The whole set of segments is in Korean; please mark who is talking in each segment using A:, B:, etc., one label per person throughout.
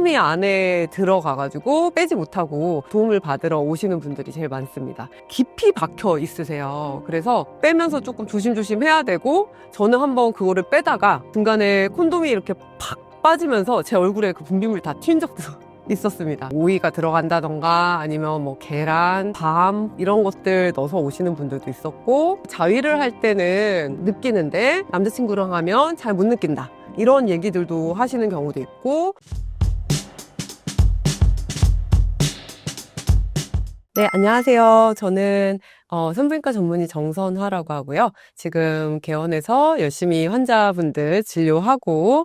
A: 콘돔이 안에 들어가가지고 빼지 못하고 도움을 받으러 오시는 분들이 제일 많습니다. 깊이 박혀 있으세요. 그래서 빼면서 조금 조심조심 해야 되고, 저는 한번 그거를 빼다가 중간에 콘돔이 이렇게 팍 빠지면서 제 얼굴에 그 분비물 다 튄 적도 있었습니다. 오이가 들어간다던가 아니면 뭐 계란, 밤 이런 것들 넣어서 오시는 분들도 있었고, 자위를 할 때는 느끼는데 남자친구랑 하면 잘 못 느낀다, 이런 얘기들도 하시는 경우도 있고. 네, 안녕하세요. 저는 산부인과 전문의 정선화라고 하고요. 지금 개원해서 열심히 환자분들 진료하고,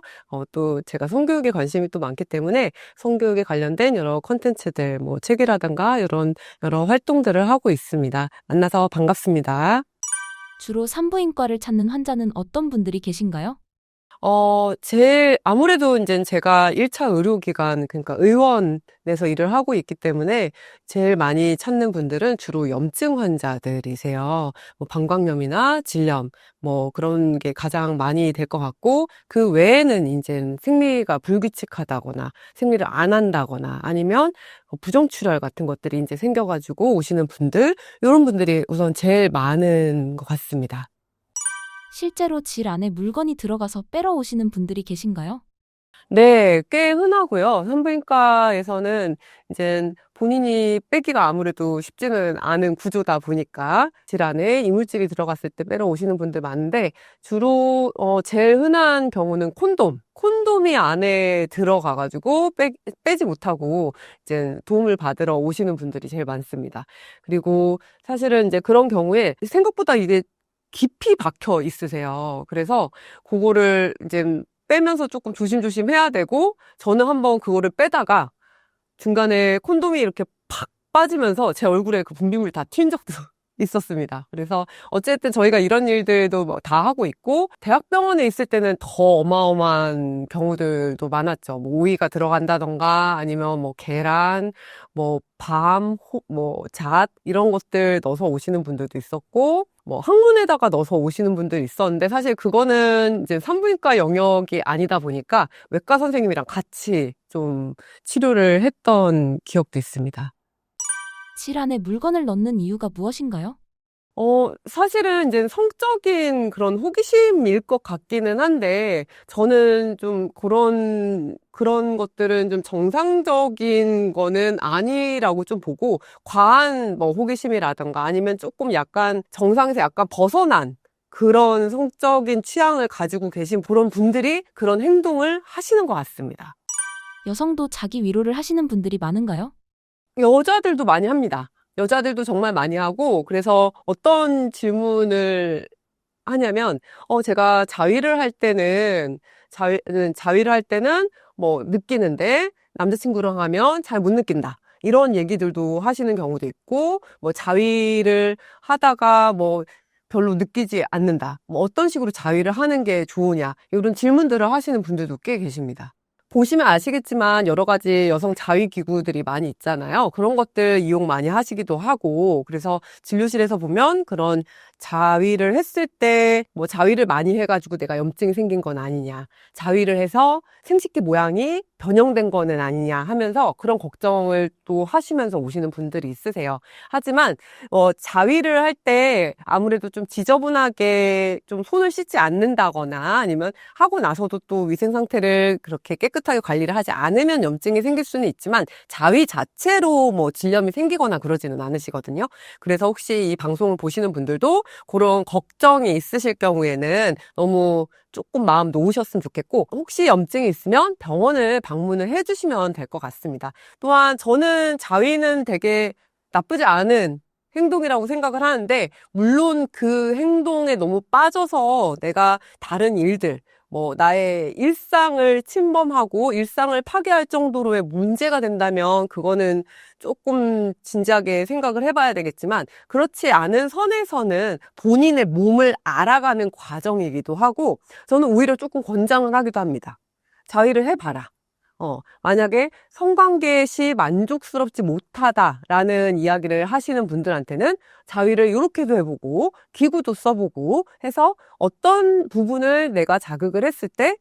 A: 또 제가 성교육에 관심이 또 많기 때문에 성교육에 관련된 여러 콘텐츠들, 뭐 책이라든가 이런 여러 활동들을 하고 있습니다. 만나서 반갑습니다.
B: 주로 산부인과를 찾는 환자는 어떤 분들이 계신가요?
A: 아무래도 이제 제가 1차 의료기관, 그러니까 의원에서 일을 하고 있기 때문에 제일 많이 찾는 분들은 주로 염증 환자들이세요. 뭐 방광염이나 질염, 뭐 그런 게 가장 많이 될 것 같고, 그 외에는 이제 생리가 불규칙하다거나, 생리를 안 한다거나, 아니면 부정출혈 같은 것들이 이제 생겨가지고 오시는 분들, 이런 분들이 우선 제일 많은 것 같습니다.
B: 실제로 질 안에 물건이 들어가서 빼러 오시는 분들이 계신가요?
A: 네, 꽤 흔하고요. 산부인과에서는 이제 본인이 빼기가 아무래도 쉽지는 않은 구조다 보니까 질 안에 이물질이 들어갔을 때 빼러 오시는 분들 많은데, 주로 제일 흔한 경우는 콘돔이 안에 들어가가지고 빼지 못하고 이제 도움을 받으러 오시는 분들이 제일 많습니다. 그리고 사실은 이제 그런 경우에 생각보다 이게 깊이 박혀 있으세요. 그래서 그거를 이제 빼면서 조금 조심조심 해야 되고, 저는 한번 그거를 빼다가 중간에 콘돔이 이렇게 팍 빠지면서 제 얼굴에 그 분비물 다 튄 적도 있었습니다. 그래서 어쨌든 저희가 이런 일들도 뭐 다 하고 있고, 대학병원에 있을 때는 더 어마어마한 경우들도 많았죠. 뭐 오이가 들어간다던가 아니면 뭐 계란, 뭐 밤, 뭐 잣 이런 것들 넣어서 오시는 분들도 있었고, 뭐 항문에다가 넣어서 오시는 분들이 있었는데, 사실 그거는 이제 산부인과 영역이 아니다 보니까 외과 선생님이랑 같이 좀 치료를 했던 기억도 있습니다.
B: 질 안에 물건을 넣는 이유가 무엇인가요?
A: 사실은 이제 성적인 그런 호기심일 것 같기는 한데, 저는 좀 그런 것들은 좀 정상적인 거는 아니라고 좀 보고, 과한 뭐 호기심이라든가 아니면 조금 약간 정상에서 약간 벗어난 그런 성적인 취향을 가지고 계신 그런 분들이 그런 행동을 하시는 것 같습니다.
B: 여성도 자기 위로를 하시는 분들이 많은가요?
A: 여자들도 많이 합니다. 여자들도 정말 많이 하고, 그래서 어떤 질문을 하냐면, 제가 자위를 할 때는 뭐 느끼는데 남자친구랑 하면 잘 못 느낀다, 이런 얘기들도 하시는 경우도 있고, 뭐 자위를 하다가 뭐 별로 느끼지 않는다, 뭐 어떤 식으로 자위를 하는 게 좋으냐, 이런 질문들을 하시는 분들도 꽤 계십니다. 보시면 아시겠지만 여러 가지 여성 자위 기구들이 많이 있잖아요. 그런 것들 이용 많이 하시기도 하고, 그래서 진료실에서 보면 그런 자위를 했을 때 뭐 자위를 많이 해가지고 내가 염증이 생긴 건 아니냐, 자위를 해서 생식기 모양이 변형된 거는 아니냐 하면서 그런 걱정을 또 하시면서 오시는 분들이 있으세요. 하지만 자위를 할 때 아무래도 좀 지저분하게 좀 손을 씻지 않는다거나, 아니면 하고 나서도 또 위생 상태를 그렇게 깨끗하게 관리를 하지 않으면 염증이 생길 수는 있지만, 자위 자체로 뭐 질염이 생기거나 그러지는 않으시거든요. 그래서 혹시 이 방송을 보시는 분들도 그런 걱정이 있으실 경우에는 너무 조금 마음 놓으셨으면 좋겠고, 혹시 염증이 있으면 병원을 방문을 해주시면 될 것 같습니다. 또한 저는 자위는 되게 나쁘지 않은 행동이라고 생각을 하는데, 물론 그 행동에 너무 빠져서 내가 다른 일들, 뭐 나의 일상을 침범하고 일상을 파괴할 정도로의 문제가 된다면 그거는 조금 진지하게 생각을 해봐야 되겠지만, 그렇지 않은 선에서는 본인의 몸을 알아가는 과정이기도 하고, 저는 오히려 조금 권장을 하기도 합니다. 자위를 해봐라. 만약에 성관계 시 만족스럽지 못하다라는 이야기를 하시는 분들한테는 자위를 이렇게도 해보고 기구도 써보고 해서 어떤 부분을 내가 자극을 했을 때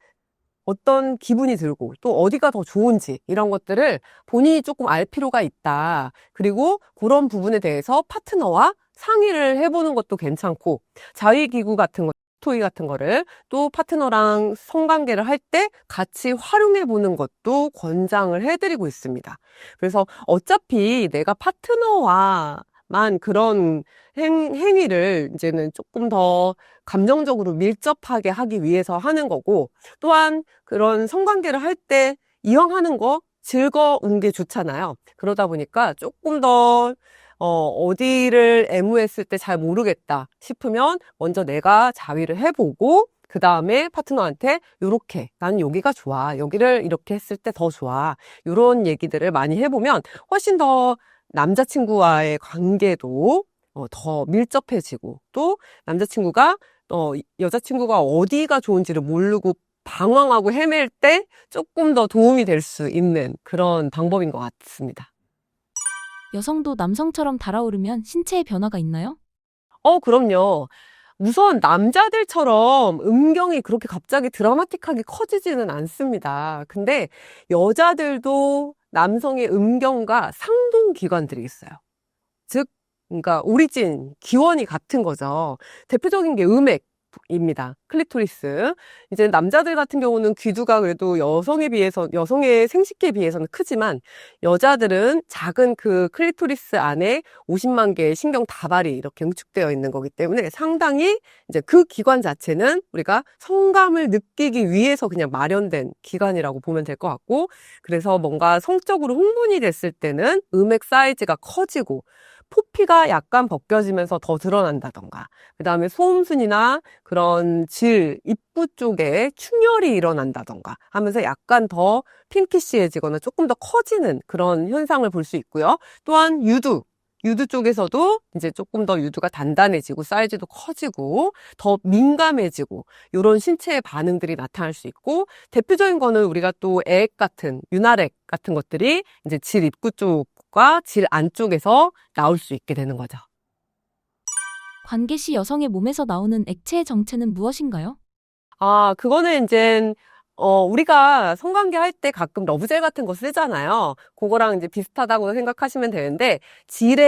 A: 어떤 기분이 들고 또 어디가 더 좋은지 이런 것들을 본인이 조금 알 필요가 있다. 그리고 그런 부분에 대해서 파트너와 상의를 해보는 것도 괜찮고 자위기구 같은 거, 토이 같은 거를 또 파트너랑 성관계를 할 때 같이 활용해 보는 것도 권장을 해드리고 있습니다. 그래서 어차피 내가 파트너와만 그런 행위를 이제는 조금 더 감정적으로 밀접하게 하기 위해서 하는 거고, 또한 그런 성관계를 할 때 이왕 하는 거 즐거운 게 좋잖아요. 그러다 보니까 조금 더 어디를 애무했을 때 잘 모르겠다 싶으면 먼저 내가 자위를 해보고 그 다음에 파트너한테 요렇게 나는 여기가 좋아, 여기를 이렇게 했을 때 더 좋아, 요런 얘기들을 많이 해보면 훨씬 더 남자친구와의 관계도 더 밀접해지고 또 남자친구가 여자친구가 어디가 좋은지를 모르고 방황하고 헤맬 때 조금 더 도움이 될 수 있는 그런 방법인 것 같습니다.
B: 여성도 남성처럼 달아오르면 신체의 변화가 있나요?
A: 그럼요. 우선 남자들처럼 음경이 그렇게 갑자기 드라마틱하게 커지지는 않습니다. 근데 여자들도 남성의 음경과 상동기관들이 있어요. 즉, 그러니까 오리진, 기원이 같은 거죠. 대표적인 게 음액입니다. 클리토리스. 이제 남자들 같은 경우는 귀두가 그래도 여성의 생식기에 비해서는 크지만 여자들은 작은 그 클리토리스 안에 50만 개의 신경 다발이 이렇게 응축되어 있는 거기 때문에 상당히 이제 그 기관 자체는 우리가 성감을 느끼기 위해서 그냥 마련된 기관이라고 보면 될 것 같고, 그래서 뭔가 성적으로 흥분이 됐을 때는 음액 사이즈가 커지고 포피가 약간 벗겨지면서 더 드러난다던가, 그 다음에 소음순이나 그런 입구 쪽에 충혈이 일어난다던가 하면서 약간 더 핑키시해지거나 조금 더 커지는 그런 현상을 볼 수 있고요. 또한 유두 쪽에서도 이제 조금 더 유두가 단단해지고 사이즈도 커지고 더 민감해지고 이런 신체의 반응들이 나타날 수 있고, 대표적인 거는 우리가 또 윤활액 같은 것들이 이제 질 입구 쪽과 질 안쪽에서 나올 수 있게 되는 거죠.
B: 관계 시 여성의 몸에서 나오는 액체의 정체는 무엇인가요?
A: 그거는 이제 우리가 성관계 할 때 가끔 러브젤 같은 거 쓰잖아요. 그거랑 이제 비슷하다고 생각하시면 되는데, 질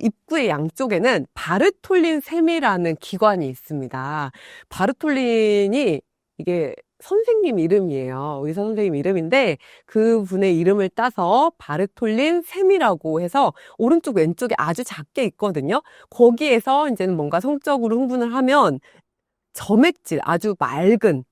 A: 입구의 양쪽에는 바르톨린 샘이라는 기관이 있습니다. 바르톨린이 이게 선생님 이름이에요. 의사 선생님 이름인데 그 분의 이름을 따서 바르톨린 샘이라고 해서 오른쪽 왼쪽에 아주 작게 있거든요. 거기에서 이제는 뭔가 성적으로 흥분을 하면 점액질, 아주 맑은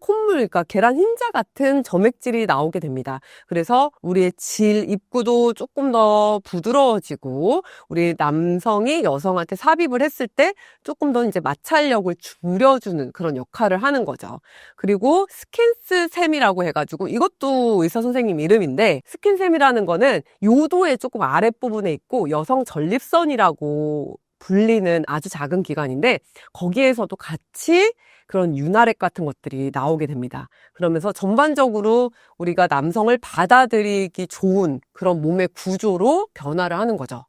A: 콧물, 그러니까 계란 흰자 같은 점액질이 나오게 됩니다. 그래서 우리의 질 입구도 조금 더 부드러워지고, 우리 남성이 여성한테 삽입을 했을 때 조금 더 이제 마찰력을 줄여주는 그런 역할을 하는 거죠. 그리고 스킨스샘이라고 해가지고, 이것도 의사 선생님 이름인데, 스킨샘이라는 거는 요도의 조금 아랫부분에 있고, 여성 전립선이라고 불리는 아주 작은 기관인데, 거기에서도 같이 그런 윤활액 같은 것들이 나오게 됩니다. 그러면서 전반적으로 우리가 남성을 받아들이기 좋은 그런 몸의 구조로 변화를 하는 거죠.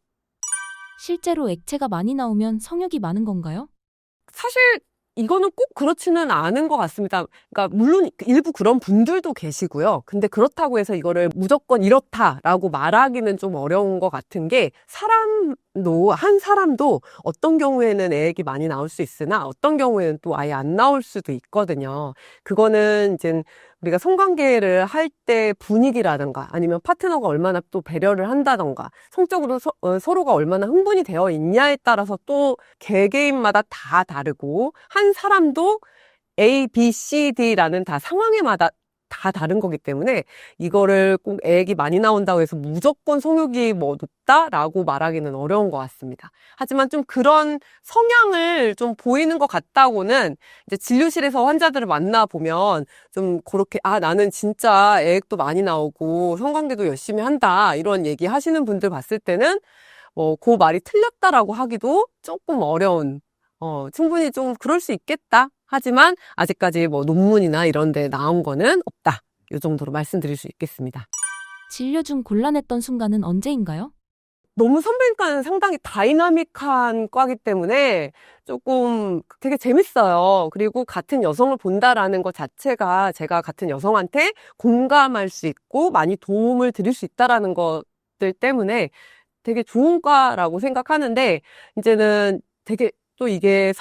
B: 실제로 액체가 많이 나오면 성욕이 많은 건가요?
A: 사실 이거는 꼭 그렇지는 않은 것 같습니다. 그러니까 물론 일부 그런 분들도 계시고요. 근데 그렇다고 해서 이거를 무조건 이렇다라고 말하기는 좀 어려운 것 같은 게, 한 사람도 어떤 경우에는 애액이 많이 나올 수 있으나 어떤 경우에는 또 아예 안 나올 수도 있거든요. 그거는 이제 우리가 성관계를 할 때 분위기라든가 아니면 파트너가 얼마나 또 배려를 한다던가 성적으로 서로가 얼마나 흥분이 되어 있냐에 따라서 또 개개인마다 다 다르고, 한 사람도 A, B, C, D라는 다 상황에마다 다 다른 거기 때문에 이거를 꼭 애기 많이 나온다고 해서 무조건 성욕이 뭐 높다라고 말하기는 어려운 것 같습니다. 하지만 좀 그런 성향을 좀 보이는 것 같다고는 이제 진료실에서 환자들을 만나보면 좀 그렇게 나는 진짜 애액도 많이 나오고 성관계도 열심히 한다 이런 얘기 하시는 분들 봤을 때는 그 말이 틀렸다라고 하기도 조금 어려운, 충분히 좀 그럴 수 있겠다. 하지만 아직까지 논문이나 이런 데 나온 거는 없다. 이 정도로 말씀드릴 수 있겠습니다.
B: 진료 중 곤란했던 순간은 언제인가요?
A: 너무 선배니까는 상당히 다이나믹한 과기 때문에 조금 되게 재밌어요. 그리고 같은 여성을 본다라는 것 자체가 제가 같은 여성한테 공감할 수 있고 많이 도움을 드릴 수 있다라는 것들 때문에 되게 좋은 과라고 생각하는데, 이제는 되게 또 이게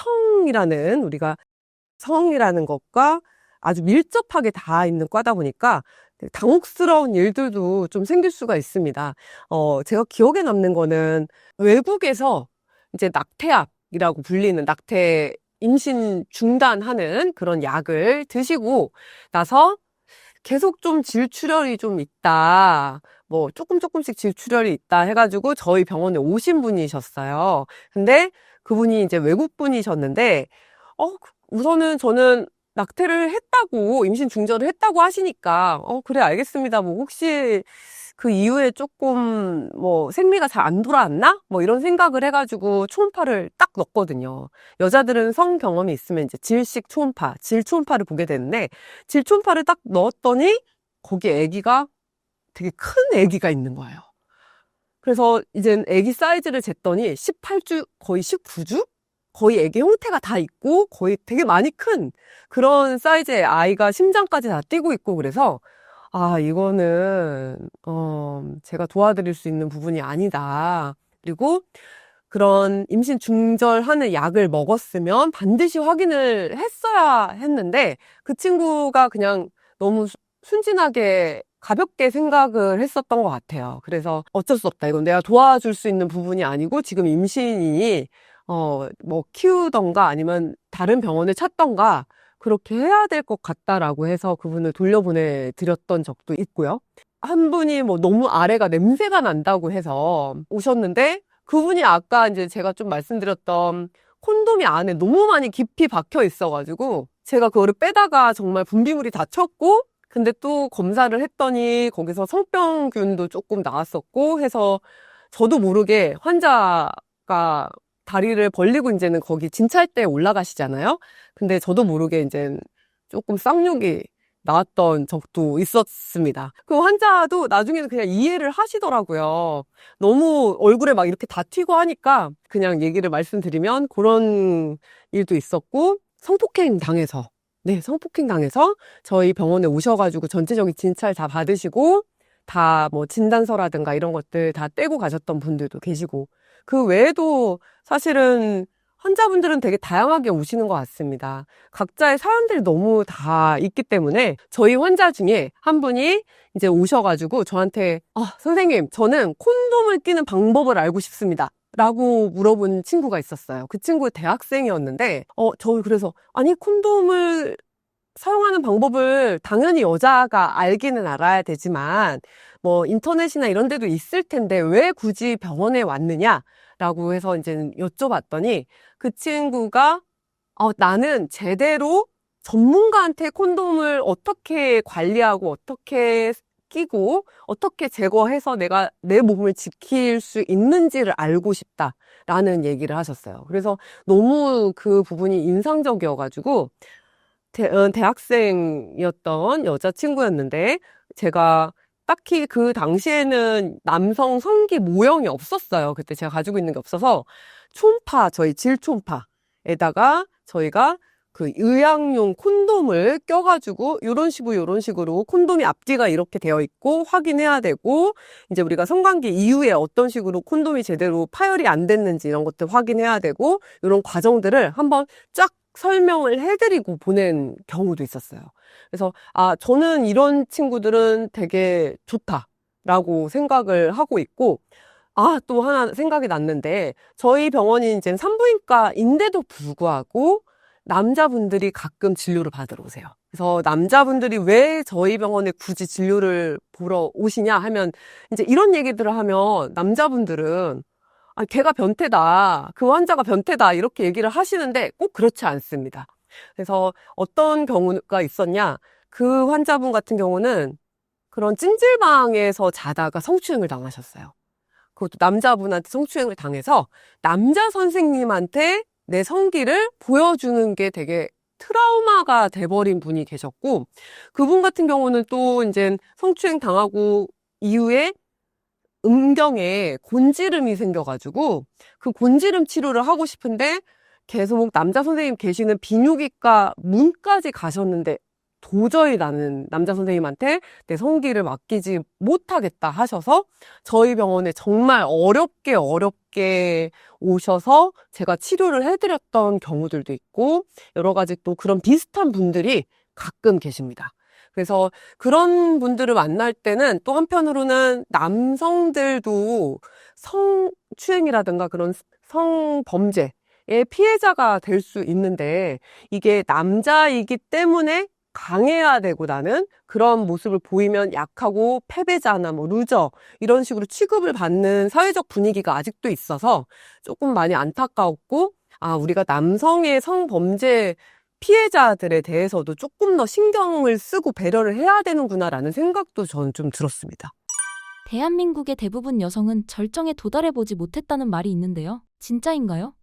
A: 우리가 성이라는 것과 아주 밀접하게 다 있는 과다 보니까 당혹스러운 일들도 좀 생길 수가 있습니다. 제가 기억에 남는 거는 외국에서 이제 낙태약이라고 불리는 낙태 임신 중단하는 그런 약을 드시고 나서 계속 좀 질출혈이 좀 있다. 뭐 조금씩 질출혈이 있다 해가지고 저희 병원에 오신 분이셨어요. 근데 그분이 이제 외국 분이셨는데, 우선은 저는 낙태를 했다고, 임신 중절을 했다고 하시니까, 그래, 알겠습니다. 뭐, 혹시 그 이후에 조금, 뭐, 생리가 잘 안 돌아왔나? 뭐, 이런 생각을 해가지고 초음파를 딱 넣었거든요. 여자들은 성 경험이 있으면 이제 질식 초음파, 질 초음파를 보게 되는데, 질 초음파를 딱 넣었더니, 거기 되게 큰 아기가 있는 거예요. 그래서 이젠 아기 사이즈를 쟀더니 18주, 거의 19주? 거의 아기 형태가 다 있고 거의 되게 많이 큰 그런 사이즈의 아이가 심장까지 다 뛰고 있고, 그래서 이거는 제가 도와드릴 수 있는 부분이 아니다. 그리고 그런 임신 중절하는 약을 먹었으면 반드시 확인을 했어야 했는데, 그 친구가 그냥 너무 순진하게 가볍게 생각을 했었던 것 같아요. 그래서 어쩔 수 없다. 이건 내가 도와줄 수 있는 부분이 아니고 지금 임신이니 뭐 키우던가 아니면 다른 병원을 찾던가 그렇게 해야 될 것 같다라고 해서 그분을 돌려보내 드렸던 적도 있고요. 한 분이 뭐 너무 아래가 냄새가 난다고 해서 오셨는데, 그분이 아까 이제 제가 좀 말씀드렸던 콘돔이 안에 너무 많이 깊이 박혀 있어가지고 제가 그거를 빼다가 정말 분비물이 다 쳤고, 근데 또 검사를 했더니 거기서 성병균도 조금 나왔었고 해서 저도 모르게 환자가 다리를 벌리고 이제는 거기 진찰대에 올라가시잖아요. 근데 저도 모르게 이제 조금 쌍욕이 나왔던 적도 있었습니다. 그 환자도 나중에는 그냥 이해를 하시더라고요. 너무 얼굴에 막 이렇게 다 튀고 하니까 그냥 얘기를 말씀드리면 그런 일도 있었고, 성폭행 당해서 저희 병원에 오셔가지고 전체적인 진찰 다 받으시고 다 뭐 진단서라든가 이런 것들 다 떼고 가셨던 분들도 계시고, 그 외에도 사실은 환자분들은 되게 다양하게 오시는 것 같습니다. 각자의 사연들이 너무 다 있기 때문에 저희 환자 중에 한 분이 이제 오셔가지고 저한테 선생님, 저는 콘돔을 끼는 방법을 알고 싶습니다 라고 물어본 친구가 있었어요. 그 친구 대학생이었는데 저 그래서 아니, 콘돔을 사용하는 방법을 당연히 여자가 알기는 알아야 되지만 뭐 인터넷이나 이런 데도 있을 텐데 왜 굳이 병원에 왔느냐라고 해서 이제 여쭤봤더니, 그 친구가 나는 제대로 전문가한테 콘돔을 어떻게 관리하고 어떻게 끼고 어떻게 제거해서 내가 내 몸을 지킬 수 있는지를 알고 싶다라는 얘기를 하셨어요. 그래서 너무 그 부분이 인상적이어가지고 대학생이었던 여자친구였는데, 제가 딱히 그 당시에는 남성 성기 모형이 없었어요. 그때 제가 가지고 있는 게 없어서 저희 질 초음파에다가 저희가 그 의학용 콘돔을 껴가지고 이런 식으로 콘돔이 앞뒤가 이렇게 되어 있고 확인해야 되고, 이제 우리가 성관계 이후에 어떤 식으로 콘돔이 제대로 파열이 안 됐는지 이런 것들 확인해야 되고, 이런 과정들을 한번 쫙 설명을 해드리고 보낸 경우도 있었어요. 그래서 저는 이런 친구들은 되게 좋다라고 생각을 하고 있고, 또 하나 생각이 났는데, 저희 병원이 이제 산부인과인데도 불구하고 남자분들이 가끔 진료를 받으러 오세요. 그래서 남자분들이 왜 저희 병원에 굳이 진료를 보러 오시냐 하면, 이제 이런 얘기들을 하면 남자분들은 걔가 변태다, 그 환자가 변태다 이렇게 얘기를 하시는데 꼭 그렇지 않습니다. 그래서 어떤 경우가 있었냐, 그 환자분 같은 경우는 그런 찜질방에서 자다가 성추행을 당하셨어요. 그것도 남자분한테 성추행을 당해서 남자 선생님한테 내 성기를 보여주는 게 되게 트라우마가 돼버린 분이 계셨고, 그분 같은 경우는 또 이제 성추행 당하고 이후에 음경에 곤지름이 생겨가지고 그 곤지름 치료를 하고 싶은데 계속 남자 선생님 계시는 비뇨기과 문까지 가셨는데 도저히 나는 남자 선생님한테 내 성기를 맡기지 못하겠다 하셔서 저희 병원에 정말 어렵게 오셔서 제가 치료를 해드렸던 경우들도 있고 여러 가지 또 그런 비슷한 분들이 가끔 계십니다. 그래서 그런 분들을 만날 때는 또 한편으로는 남성들도 성추행이라든가 그런 성범죄의 피해자가 될 수 있는데 이게 남자이기 때문에 강해야 되고 나는 그런 모습을 보이면 약하고 패배자나 뭐 루저 이런 식으로 취급을 받는 사회적 분위기가 아직도 있어서 조금 많이 안타까웠고 우리가 남성의 성범죄 피해자들에 대해서도 조금 더 신경을 쓰고 배려를 해야 되는구나라는 생각도 저는 좀 들었습니다.
B: 대한민국의 대부분 여성은 절정에 도달해보지 못했다는 말이 있는데요. 진짜인가요?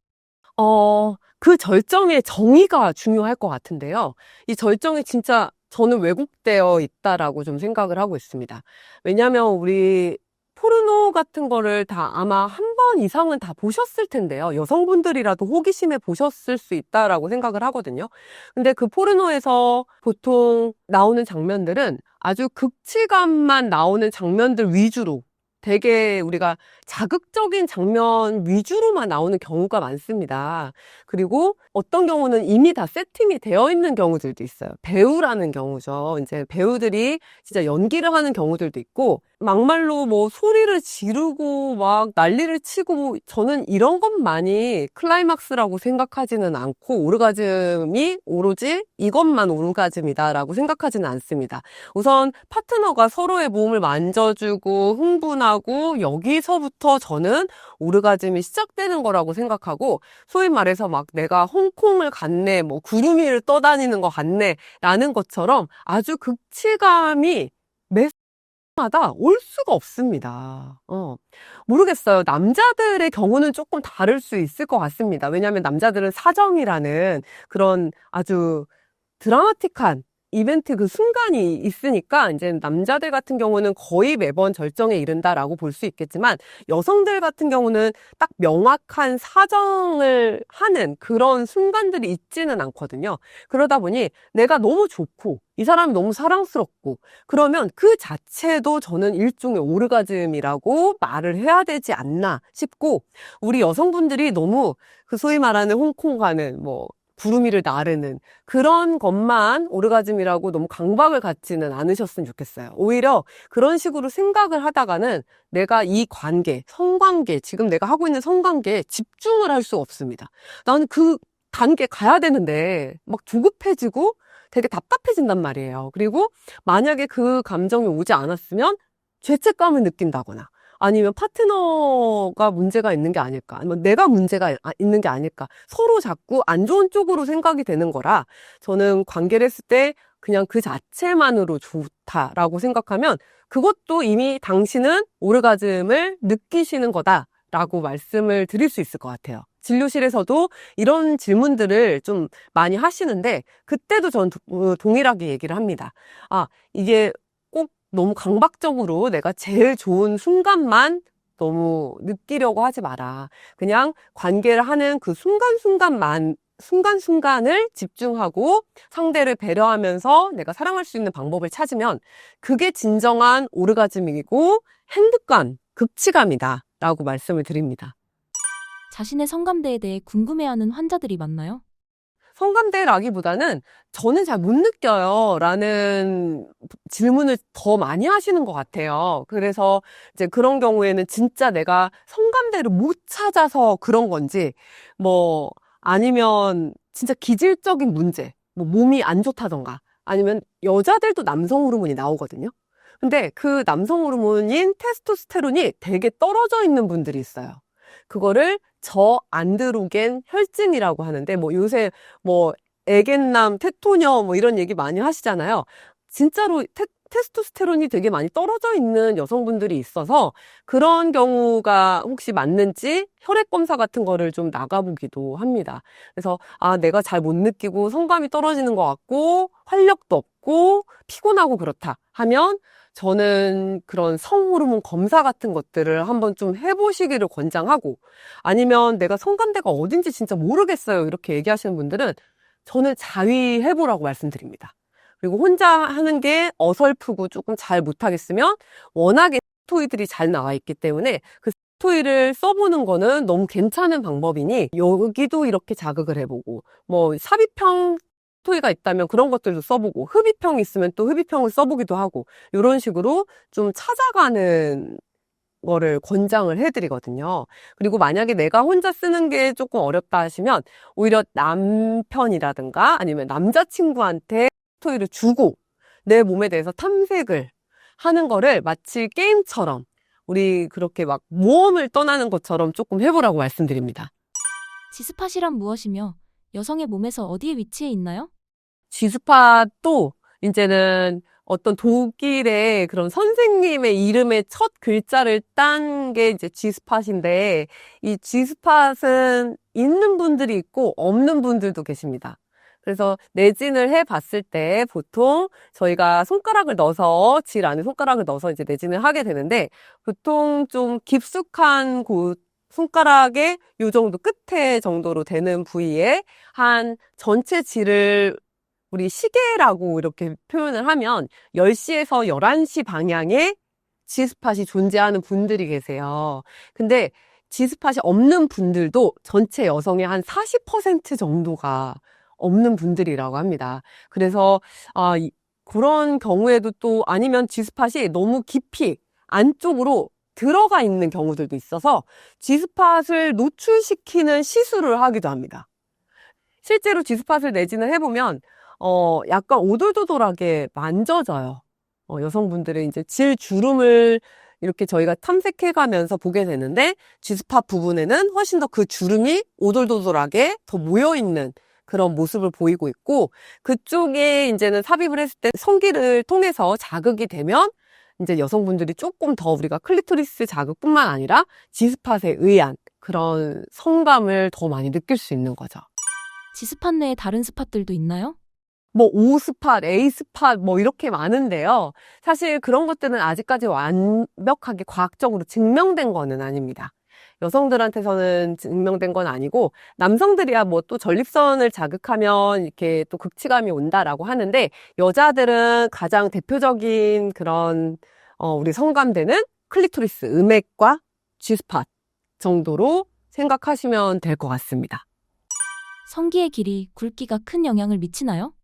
A: 그 절정의 정의가 중요할 것 같은데요. 이 절정이 진짜 저는 왜곡되어 있다라고 좀 생각을 하고 있습니다. 왜냐하면 우리 포르노 같은 거를 다 아마 한 번 이상은 다 보셨을 텐데요. 여성분들이라도 호기심에 보셨을 수 있다라고 생각을 하거든요. 근데 그 포르노에서 보통 나오는 장면들은 아주 극치감만 나오는 장면들 위주로 되게 우리가 자극적인 장면 위주로만 나오는 경우가 많습니다. 그리고 어떤 경우는 이미 다 세팅이 되어 있는 경우들도 있어요. 배우라는 경우죠. 이제 배우들이 진짜 연기를 하는 경우들도 있고, 막말로 뭐 소리를 지르고 막 난리를 치고, 저는 이런 것만이 클라이막스라고 생각하지는 않고, 오르가즘이 오로지 이것만 오르가즘이다라고 생각하지는 않습니다. 우선 파트너가 서로의 몸을 만져주고 흥분하고 여기서부터 저는 오르가즘이 시작되는 거라고 생각하고 소위 말해서 막 내가 홍콩을 갔네, 뭐 구름 위를 떠다니는 것 같네 라는 것처럼 아주 극치감이 매마다 올 수가 없습니다. 모르겠어요. 남자들의 경우는 조금 다를 수 있을 것 같습니다. 왜냐하면 남자들은 사정이라는 그런 아주 드라마틱한 이벤트 그 순간이 있으니까 이제 남자들 같은 경우는 거의 매번 절정에 이른다라고 볼 수 있겠지만 여성들 같은 경우는 딱 명확한 사정을 하는 그런 순간들이 있지는 않거든요. 그러다 보니 내가 너무 좋고 이 사람이 너무 사랑스럽고 그러면 그 자체도 저는 일종의 오르가즘이라고 말을 해야 되지 않나 싶고 우리 여성분들이 너무 그 소위 말하는 홍콩 가는 뭐 구름 위를 나르는 그런 것만 오르가즘이라고 너무 강박을 갖지는 않으셨으면 좋겠어요. 오히려 그런 식으로 생각을 하다가는 내가 이 관계, 성관계, 지금 내가 하고 있는 성관계에 집중을 할 수 없습니다. 나는 그 단계 가야 되는데 막 조급해지고 되게 답답해진단 말이에요. 그리고 만약에 그 감정이 오지 않았으면 죄책감을 느낀다거나 아니면 파트너가 문제가 있는 게 아닐까 아니면 내가 문제가 있는 게 아닐까 서로 자꾸 안 좋은 쪽으로 생각이 되는 거라 저는 관계를 했을 때 그냥 그 자체만으로 좋다라고 생각하면 그것도 이미 당신은 오르가즘을 느끼시는 거다라고 말씀을 드릴 수 있을 것 같아요. 진료실에서도 이런 질문들을 좀 많이 하시는데 그때도 전 동일하게 얘기를 합니다. 이게 꼭 너무 강박적으로 내가 제일 좋은 순간만 너무 느끼려고 하지 마라. 그냥 관계를 하는 그 순간순간을 집중하고 상대를 배려하면서 내가 사랑할 수 있는 방법을 찾으면 그게 진정한 오르가즘이고 행복감, 극치감이다 라고 말씀을 드립니다.
B: 자신의 성감대에 대해 궁금해하는 환자들이 많나요?
A: 성감대라기보다는 저는 잘 못 느껴요 라는 질문을 더 많이 하시는 것 같아요. 그래서 이제 그런 경우에는 진짜 내가 성감대를 못 찾아서 그런 건지 뭐 아니면 진짜 기질적인 문제, 뭐 몸이 안 좋다던가 아니면 여자들도 남성 호르몬이 나오거든요. 근데 그 남성 호르몬인 테스토스테론이 되게 떨어져 있는 분들이 있어요. 그거를 저안드로겐 혈증이라고 하는데 뭐 요새 뭐 애견남, 테토녀 뭐 이런 얘기 많이 하시잖아요. 진짜로 테스토스테론이 되게 많이 떨어져 있는 여성분들이 있어서 그런 경우가 혹시 맞는지 혈액 검사 같은 거를 좀 나가보기도 합니다. 그래서 내가 잘 못 느끼고 성감이 떨어지는 것 같고 활력도 없고 피곤하고 그렇다 하면 저는 그런 성호르몬 검사 같은 것들을 한번 좀 해보시기를 권장하고, 아니면 내가 성감대가 어딘지 진짜 모르겠어요 이렇게 얘기하시는 분들은 저는 자위 해보라고 말씀드립니다. 그리고 혼자 하는 게 어설프고 조금 잘 못하겠으면 워낙에 스토이들이 잘 나와 있기 때문에 그 스토이를 써보는 거는 너무 괜찮은 방법이니 여기도 이렇게 자극을 해보고, 뭐 삽입형 스토이가 있다면 그런 것들도 써보고, 흡입형이 있으면 또 흡입형을 써보기도 하고, 이런 식으로 좀 찾아가는 거를 권장을 해드리거든요. 그리고 만약에 내가 혼자 쓰는 게 조금 어렵다 하시면 오히려 남편이라든가 아니면 남자친구한테 토이를 주고 내 몸에 대해서 탐색을 하는 거를 마치 게임처럼, 우리 그렇게 막 모험을 떠나는 것처럼 조금 해보라고 말씀드립니다.
B: 지스팟이란 무엇이며 여성의 몸에서 어디에 위치해 있나요?
A: 지스팟도 이제는 어떤 독일의 그런 선생님의 이름의 첫 글자를 딴 게 이제 지스팟인데, 이 지스팟은 있는 분들이 있고 없는 분들도 계십니다. 그래서 내진을 해 봤을 때 보통 저희가 손가락을 넣어서, 질 안에 손가락을 넣어서 이제 내진을 하게 되는데, 보통 좀 깊숙한 곳, 손가락의 요 정도 끝에 정도로 되는 부위에 한 전체 질을 우리 시계라고 이렇게 표현을 하면 10시에서 11시 방향에 G스팟이 존재하는 분들이 계세요. 근데 G스팟이 없는 분들도 전체 여성의 한 40% 정도가 없는 분들이라고 합니다. 그래서 그런 경우에도 또, 아니면 G스팟이 너무 깊이 안쪽으로 들어가 있는 경우들도 있어서 G스팟을 노출시키는 시술을 하기도 합니다. 실제로 G스팟을 내진을 해보면 약간 오돌도돌하게 만져져요. 여성분들의 이제 질 주름을 이렇게 저희가 탐색해가면서 보게 되는데, G스팟 부분에는 훨씬 더 그 주름이 오돌도돌하게 더 모여있는 그런 모습을 보이고 있고, 그쪽에 이제는 삽입을 했을 때 성기를 통해서 자극이 되면 이제 여성분들이 조금 더 우리가 클리토리스 자극뿐만 아니라 G스팟에 의한 그런 성감을 더 많이 느낄 수 있는 거죠.
B: 지스팟 외에 다른 스팟들도 있나요?
A: 뭐 O스팟, A스팟 뭐 이렇게 많은데요. 사실 그런 것들은 아직까지 완벽하게 과학적으로 증명된 거는 아닙니다. 여성들한테서는 증명된 건 아니고, 남성들이야 뭐 또 전립선을 자극하면 이렇게 또 극치감이 온다라고 하는데, 여자들은 가장 대표적인 그런 우리 성감대는 클리토리스, 음액과 G스팟 정도로 생각하시면 될 것 같습니다.
B: 성기의 길이, 굵기가 큰 영향을 미치나요?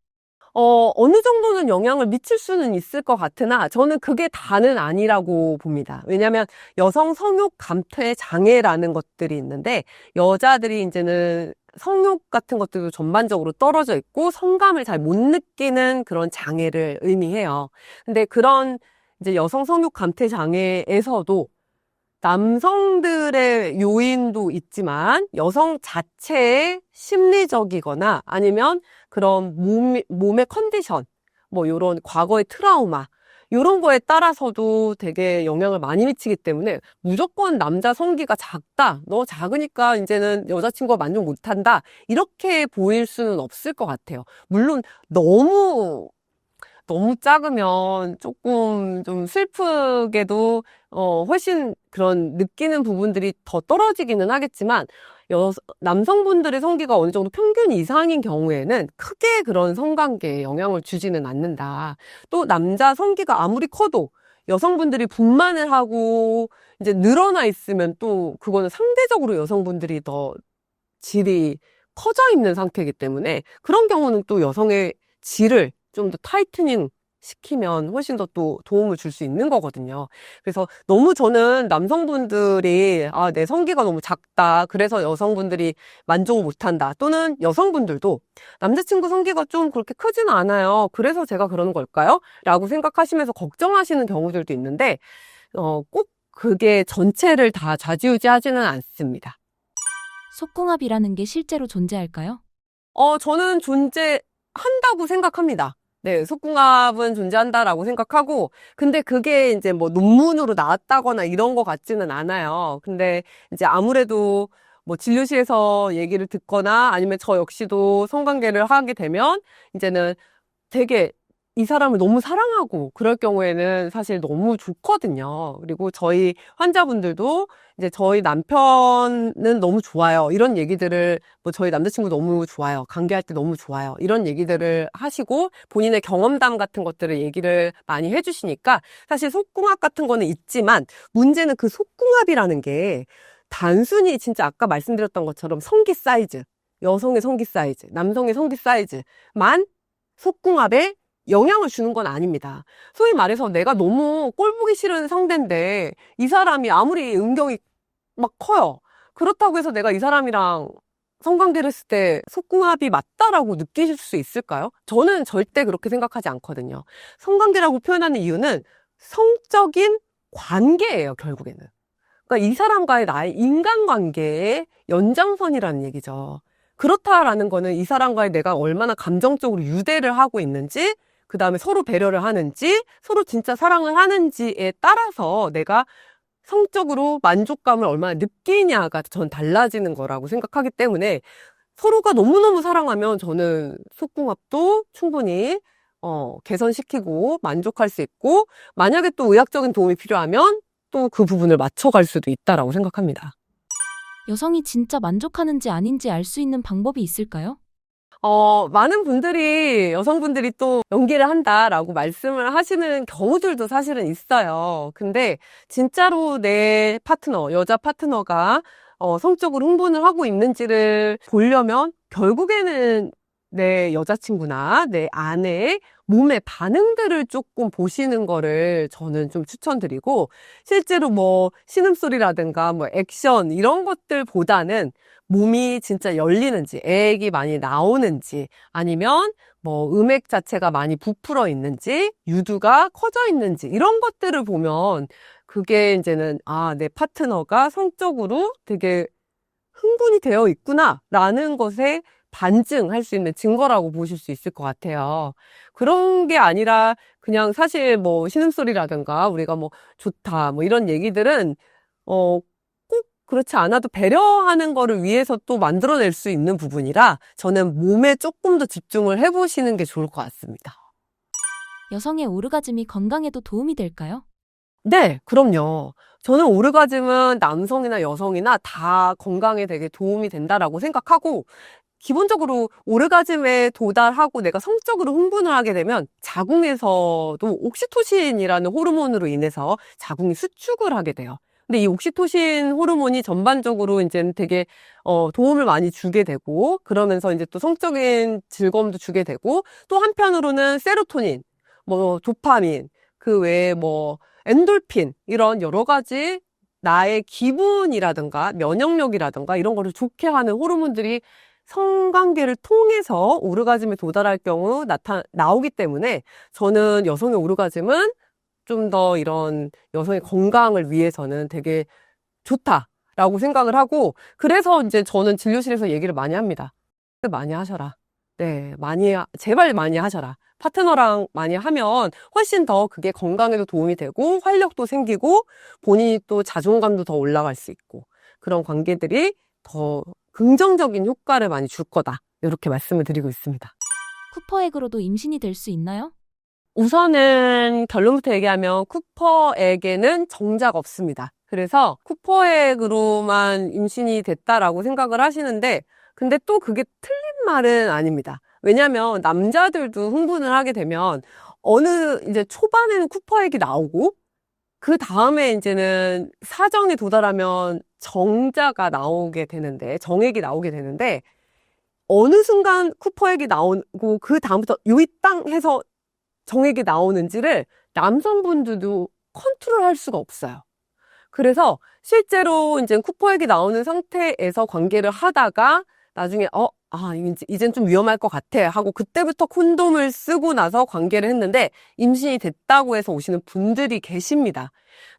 A: 어느 정도는 영향을 미칠 수는 있을 것 같으나 저는 그게 다는 아니라고 봅니다. 왜냐하면 여성 성욕 감퇴 장애라는 것들이 있는데, 여자들이 이제는 성욕 같은 것들도 전반적으로 떨어져 있고 성감을 잘 못 느끼는 그런 장애를 의미해요. 근데 그런 이제 여성 성욕 감퇴 장애에서도 남성들의 요인도 있지만 여성 자체의 심리적이거나 아니면 그런 몸의 컨디션, 뭐 요런 과거의 트라우마, 요런 거에 따라서도 되게 영향을 많이 미치기 때문에 무조건 남자 성기가 작다, 너 작으니까 이제는 여자친구가 만족 못한다, 이렇게 보일 수는 없을 것 같아요. 물론 너무 작으면 조금 좀 슬프게도 훨씬 그런 느끼는 부분들이 더 떨어지기는 하겠지만, 남성분들의 성기가 어느 정도 평균 이상인 경우에는 크게 그런 성관계에 영향을 주지는 않는다. 또 남자 성기가 아무리 커도 여성분들이 분만을 하고 이제 늘어나 있으면 또 그거는 상대적으로 여성분들이 더 질이 커져 있는 상태이기 때문에, 그런 경우는 또 여성의 질을 좀 더 타이트닝 시키면 훨씬 더 또 도움을 줄 수 있는 거거든요. 그래서 너무 저는 남성분들이 내 성기가 너무 작다, 그래서 여성분들이 만족을 못한다, 또는 여성분들도 남자친구 성기가 좀 그렇게 크지는 않아요, 그래서 제가 그러는 걸까요? 라고 생각하시면서 걱정하시는 경우들도 있는데, 꼭 그게 전체를 다 좌지우지하지는 않습니다.
B: 속궁합이라는 게 실제로 존재할까요?
A: 저는 존재한다고 생각합니다. 네, 속궁합은 존재한다라고 생각하고, 근데 그게 이제 뭐 논문으로 나왔다거나 이런 것 같지는 않아요. 근데 이제 아무래도 뭐 진료실에서 얘기를 듣거나 아니면 저 역시도 성관계를 하게 되면 이제는 되게 이 사람을 너무 사랑하고 그럴 경우에는 사실 너무 좋거든요. 그리고 저희 환자분들도 이제 저희 남편은 너무 좋아요. 이런 얘기들을 뭐 저희 남자친구 너무 좋아요. 관계할 때 너무 좋아요. 이런 얘기들을 하시고 본인의 경험담 같은 것들을 얘기를 많이 해주시니까 사실 속궁합 같은 거는 있지만 문제는 그 속궁합이라는 게 단순히 진짜 아까 말씀드렸던 것처럼 성기 사이즈, 여성의 성기 사이즈, 남성의 성기 사이즈만 속궁합에 영향을 주는 건 아닙니다. 소위 말해서 내가 너무 꼴 보기 싫은 상대인데 이 사람이 아무리 음경이 막 커요. 그렇다고 해서 내가 이 사람이랑 성관계를 했을 때 속궁합이 맞다라고 느끼실 수 있을까요? 저는 절대 그렇게 생각하지 않거든요. 성관계라고 표현하는 이유는 성적인 관계예요, 결국에는. 그러니까 이 사람과의 나의 인간관계의 연장선이라는 얘기죠. 그렇다라는 거는 이 사람과의 내가 얼마나 감정적으로 유대를 하고 있는지, 그 다음에 서로 배려를 하는지, 서로 진짜 사랑을 하는지에 따라서 내가 성적으로 만족감을 얼마나 느끼냐가 전 달라지는 거라고 생각하기 때문에 서로가 너무너무 사랑하면 저는 속궁합도 충분히 개선시키고 만족할 수 있고, 만약에 또 의학적인 도움이 필요하면 또 그 부분을 맞춰갈 수도 있다라고 생각합니다.
B: 여성이 진짜 만족하는지 아닌지 알 수 있는 방법이 있을까요?
A: 많은 분들이, 여성분들이 또 연기를 한다라고 말씀을 하시는 경우들도 사실은 있어요. 근데 진짜로 내 파트너, 여자 파트너가 성적으로 흥분을 하고 있는지를 보려면 결국에는 내 여자친구나 내 아내의 몸의 반응들을 조금 보시는 거를 저는 좀 추천드리고, 실제로 뭐 신음소리라든가 뭐 액션 이런 것들보다는 몸이 진짜 열리는지, 애액이 많이 나오는지, 아니면 뭐 음액 자체가 많이 부풀어 있는지, 유두가 커져 있는지, 이런 것들을 보면 그게 이제는, 아, 내 파트너가 성적으로 되게 흥분이 되어 있구나라는 것에 반증할 수 있는 증거라고 보실 수 있을 것 같아요. 그런 게 아니라 그냥 사실 뭐 신음소리라든가 우리가 뭐 좋다 뭐 이런 얘기들은 꼭 그렇지 않아도 배려하는 거를 위해서 또 만들어낼 수 있는 부분이라 저는 몸에 조금 더 집중을 해보시는 게 좋을 것 같습니다.
B: 여성의 오르가즘이 건강에도 도움이 될까요?
A: 네, 그럼요. 저는 오르가즘은 남성이나 여성이나 다 건강에 되게 도움이 된다라고 생각하고, 기본적으로 오르가즘에 도달하고 내가 성적으로 흥분을 하게 되면 자궁에서도 옥시토신이라는 호르몬으로 인해서 자궁이 수축을 하게 돼요. 근데 이 옥시토신 호르몬이 전반적으로 이제 되게 도움을 많이 주게 되고, 그러면서 이제 또 성적인 즐거움도 주게 되고, 또 한편으로는 세로토닌, 뭐 도파민, 그 외에 뭐 엔돌핀 이런 여러 가지 나의 기분이라든가 면역력이라든가 이런 거를 좋게 하는 호르몬들이 성관계를 통해서 오르가즘에 도달할 경우 나오기 때문에 저는 여성의 오르가즘은 좀 더 이런 여성의 건강을 위해서는 되게 좋다라고 생각을 하고, 그래서 이제 저는 진료실에서 얘기를 많이 합니다. 많이 하셔라. 네, 제발 많이 하셔라. 파트너랑 많이 하면 훨씬 더 그게 건강에도 도움이 되고 활력도 생기고 본인이 또 자존감도 더 올라갈 수 있고 그런 관계들이 더 긍정적인 효과를 많이 줄 거다. 이렇게 말씀을 드리고 있습니다.
B: 쿠퍼액으로도 임신이 될 수 있나요?
A: 우선은 결론부터 얘기하면 쿠퍼에게는 정작 없습니다. 그래서 쿠퍼액으로만 임신이 됐다라고 생각을 하시는데, 근데 또 그게 틀린 말은 아닙니다. 왜냐면 남자들도 흥분을 하게 되면 어느 이제 초반에는 쿠퍼액이 나오고 그 다음에 이제는 사정에 도달하면 정자가 나오게 되는데, 정액이 나오게 되는데, 어느 순간 쿠퍼액이 나오고 그 다음부터 요이 땅 해서 정액이 나오는지를 남성분들도 컨트롤할 수가 없어요. 그래서 실제로 이제 쿠퍼액이 나오는 상태에서 관계를 하다가 나중에 이젠 좀 위험할 것 같아 하고 그때부터 콘돔을 쓰고 나서 관계를 했는데 임신이 됐다고 해서 오시는 분들이 계십니다.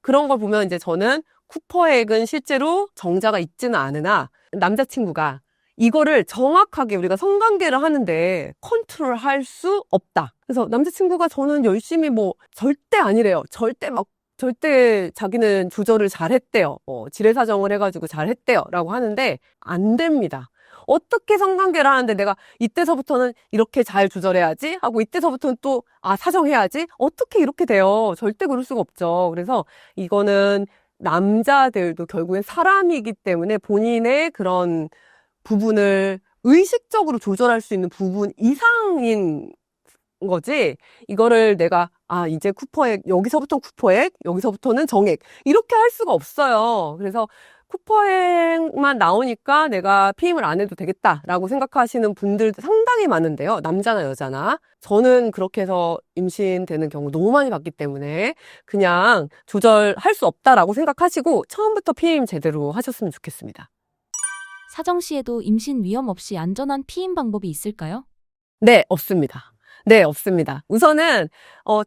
A: 그런 걸 보면 이제 저는 쿠퍼액은 실제로 정자가 있지는 않으나 남자친구가 이거를 정확하게 우리가 성관계를 하는데 컨트롤할 수 없다. 그래서 남자친구가 저는 열심히 뭐 절대 아니래요. 절대 자기는 조절을 잘했대요. 지레사정을 해가지고 잘했대요. 라고 하는데 안 됩니다. 어떻게 성관계를 하는데 내가 이때서부터는 이렇게 잘 조절해야지 하고 이때서부터는 또 사정해야지 어떻게 이렇게 돼요. 절대 그럴 수가 없죠. 그래서 이거는 남자들도 결국엔 사람이기 때문에 본인의 그런 부분을 의식적으로 조절할 수 있는 부분 이상인 거지. 이거를 내가 이제 쿠퍼액, 여기서부터 쿠퍼액, 여기서부터는 정액 이렇게 할 수가 없어요. 그래서 쿠퍼액만 나오니까 내가 피임을 안 해도 되겠다라고 생각하시는 분들도 상당히 많은데요. 남자나 여자나. 저는 그렇게 해서 임신되는 경우 너무 많이 봤기 때문에 그냥 조절할 수 없다라고 생각하시고 처음부터 피임 제대로 하셨으면 좋겠습니다.
B: 사정 시에도 임신 위험 없이 안전한 피임 방법이 있을까요?
A: 네, 없습니다. 네, 없습니다. 우선은,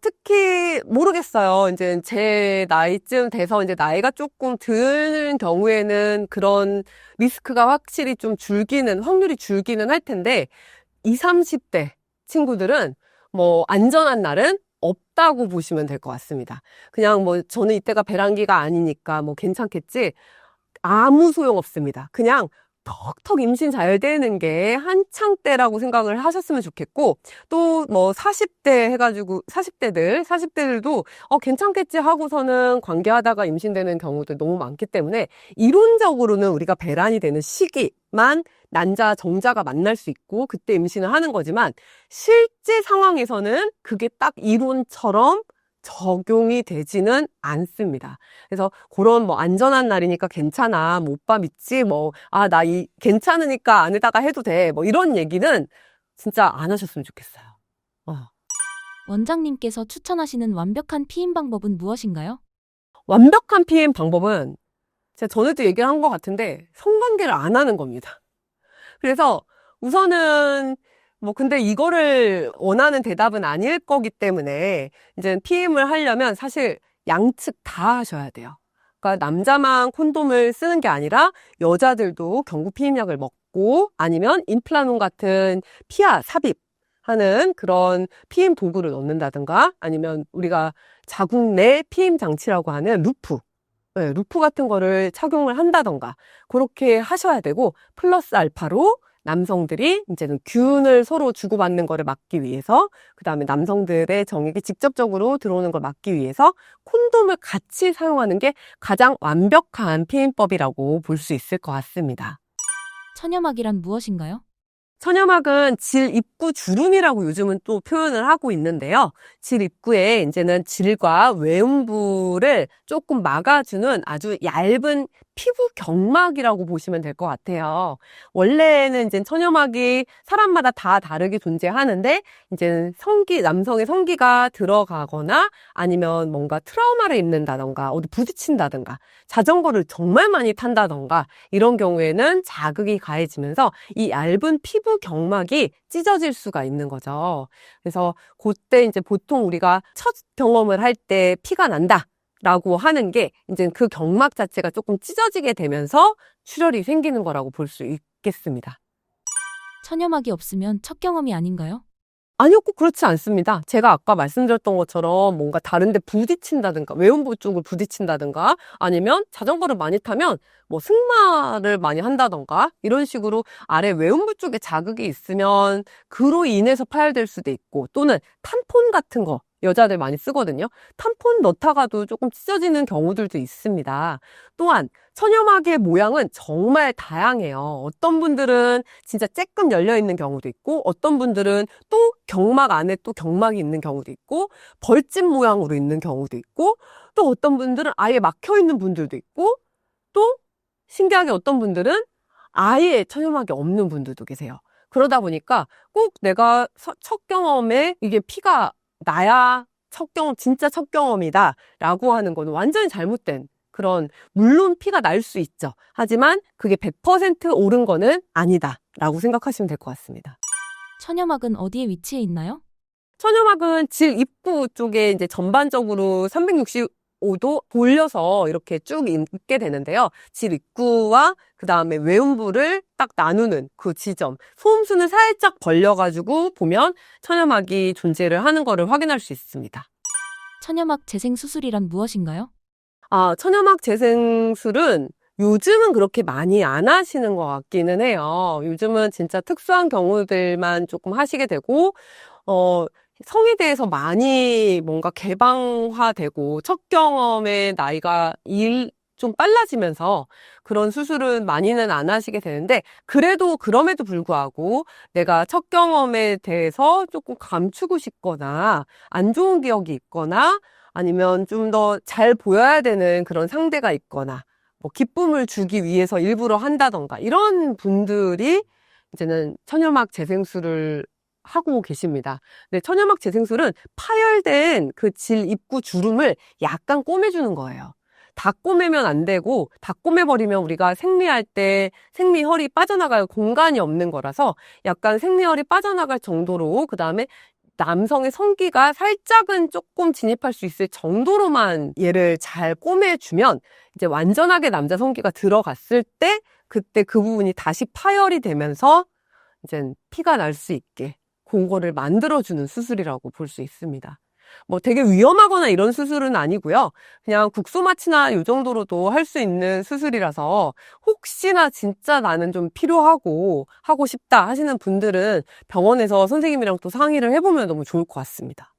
A: 특히, 모르겠어요. 이제 제 나이쯤 돼서 이제 나이가 조금 드는 경우에는 그런 리스크가 확실히 좀 확률이 줄기는 할 텐데, 20, 30대 친구들은 뭐, 안전한 날은 없다고 보시면 될 것 같습니다. 그냥 뭐, 저는 이때가 배란기가 아니니까 뭐, 괜찮겠지? 아무 소용 없습니다. 그냥, 턱턱 임신 잘 되는 게 한창 때라고 생각을 하셨으면 좋겠고, 또 뭐 40대 해가지고 40대들도 괜찮겠지 하고서는 관계하다가 임신되는 경우도 너무 많기 때문에 이론적으로는 우리가 배란이 되는 시기만 난자 정자가 만날 수 있고 그때 임신을 하는 거지만 실제 상황에서는 그게 딱 이론처럼 적용이 되지는 않습니다. 그래서 그런 뭐 안전한 날이니까 괜찮아. 뭐 오빠 믿지? 괜찮으니까 안에다가 해도 돼. 뭐 이런 얘기는 진짜 안 하셨으면 좋겠어요.
B: 원장님께서 추천하시는 완벽한 피임 방법은 무엇인가요?
A: 완벽한 피임 방법은 제가 전에도 얘기를 한 것 같은데 성관계를 안 하는 겁니다. 그래서 우선은 근데 이거를 원하는 대답은 아닐 거기 때문에 이제 피임을 하려면 사실 양측 다 하셔야 돼요. 그러니까 남자만 콘돔을 쓰는 게 아니라 여자들도 경구 피임약을 먹고 아니면 임플라논 같은 피하, 삽입하는 그런 피임 도구를 넣는다든가 아니면 우리가 자궁 내 피임 장치라고 하는 루프 같은 거를 착용을 한다던가 그렇게 하셔야 되고 플러스 알파로 남성들이 이제는 균을 서로 주고받는 거를 막기 위해서 그다음에 남성들의 정액이 직접적으로 들어오는 걸 막기 위해서 콘돔을 같이 사용하는 게 가장 완벽한 피임법이라고 볼 수 있을 것 같습니다.
B: 천여막이란 무엇인가요?
A: 천여막은 질 입구 주름이라고 요즘은 또 표현을 하고 있는데요. 질 입구에 이제는 질과 외음부를 조금 막아주는 아주 얇은 피부 경막이라고 보시면 될 것 같아요. 원래는 이제 천여막이 사람마다 다 다르게 존재하는데 이제 남성의 성기가 들어가거나 아니면 뭔가 트라우마를 입는다던가 어디 부딪힌다던가 자전거를 정말 많이 탄다던가 이런 경우에는 자극이 가해지면서 이 얇은 피부 경막이 찢어질 수가 있는 거죠. 그래서 그때 이제 보통 우리가 첫 경험을 할 때 피가 난다. 라고 하는 게 이제 그 경막 자체가 조금 찢어지게 되면서 출혈이 생기는 거라고 볼 수 있겠습니다.
B: 천여막이 없으면 첫 경험이 아닌가요?
A: 아니요, 꼭 그렇지 않습니다. 제가 아까 말씀드렸던 것처럼 뭔가 다른데 부딪힌다든가, 외음부 쪽을 부딪힌다든가, 아니면 자전거를 많이 타면 뭐 승마를 많이 한다든가, 이런 식으로 아래 외음부 쪽에 자극이 있으면 그로 인해서 파열될 수도 있고, 또는 탐폰 같은 거, 여자들 많이 쓰거든요. 탐폰 넣다가도 조금 찢어지는 경우들도 있습니다. 또한 천여막의 모양은 정말 다양해요. 어떤 분들은 진짜 쬐끔 열려있는 경우도 있고 어떤 분들은 또 경막 안에 또 경막이 있는 경우도 있고 벌집 모양으로 있는 경우도 있고 또 어떤 분들은 아예 막혀있는 분들도 있고 또 신기하게 어떤 분들은 아예 천여막이 없는 분들도 계세요. 그러다 보니까 꼭 내가 첫 경험에 이게 피가 나야 진짜 첫 경험이다 라고 하는 거는 완전히 잘못된 그런, 물론 피가 날 수 있죠. 하지만 그게 100% 옳은 거는 아니다 라고 생각하시면 될 것 같습니다.
B: 천여막은 어디에 위치해 있나요?
A: 천여막은 질 입구 쪽에 이제 전반적으로 45도 돌려서 이렇게 쭉 입게 되는데요. 질 입구와 그 다음에 외음부를 딱 나누는 그 지점, 소음순을 살짝 벌려가지고 보면 천여막이 존재를 하는 거를 확인할 수 있습니다.
B: 천여막 재생 수술이란 무엇인가요?
A: 천여막 재생술은 요즘은 그렇게 많이 안 하시는 것 같기는 해요. 요즘은 진짜 특수한 경우들만 조금 하시게 되고, 성에 대해서 많이 뭔가 개방화되고, 첫 경험의 나이가 좀 빨라지면서 그런 수술은 많이는 안 하시게 되는데, 그럼에도 불구하고 내가 첫 경험에 대해서 조금 감추고 싶거나, 안 좋은 기억이 있거나, 아니면 좀 더 잘 보여야 되는 그런 상대가 있거나, 뭐 기쁨을 주기 위해서 일부러 한다던가 이런 분들이 이제는 천여막 재생술을 하고 계십니다. 근데 천여막 재생술은 파열된 그 질 입구 주름을 약간 꼬매주는 거예요. 다 꼬매면 안 되고, 다 꼬매버리면 우리가 생리할 때 생리혈이 빠져나갈 공간이 없는 거라서 약간 생리혈이 빠져나갈 정도로, 그 다음에 남성의 성기가 살짝은 조금 진입할 수 있을 정도로만 얘를 잘 꼬매주면 이제 완전하게 남자 성기가 들어갔을 때 그때 그 부분이 다시 파열이 되면서 이제 피가 날 수 있게 그거를 만들어주는 수술이라고 볼 수 있습니다. 뭐 되게 위험하거나 이런 수술은 아니고요. 그냥 국소마취나 이 정도로도 할 수 있는 수술이라서 혹시나 진짜 나는 좀 필요하고 하고 싶다 하시는 분들은 병원에서 선생님이랑 또 상의를 해보면 너무 좋을 것 같습니다.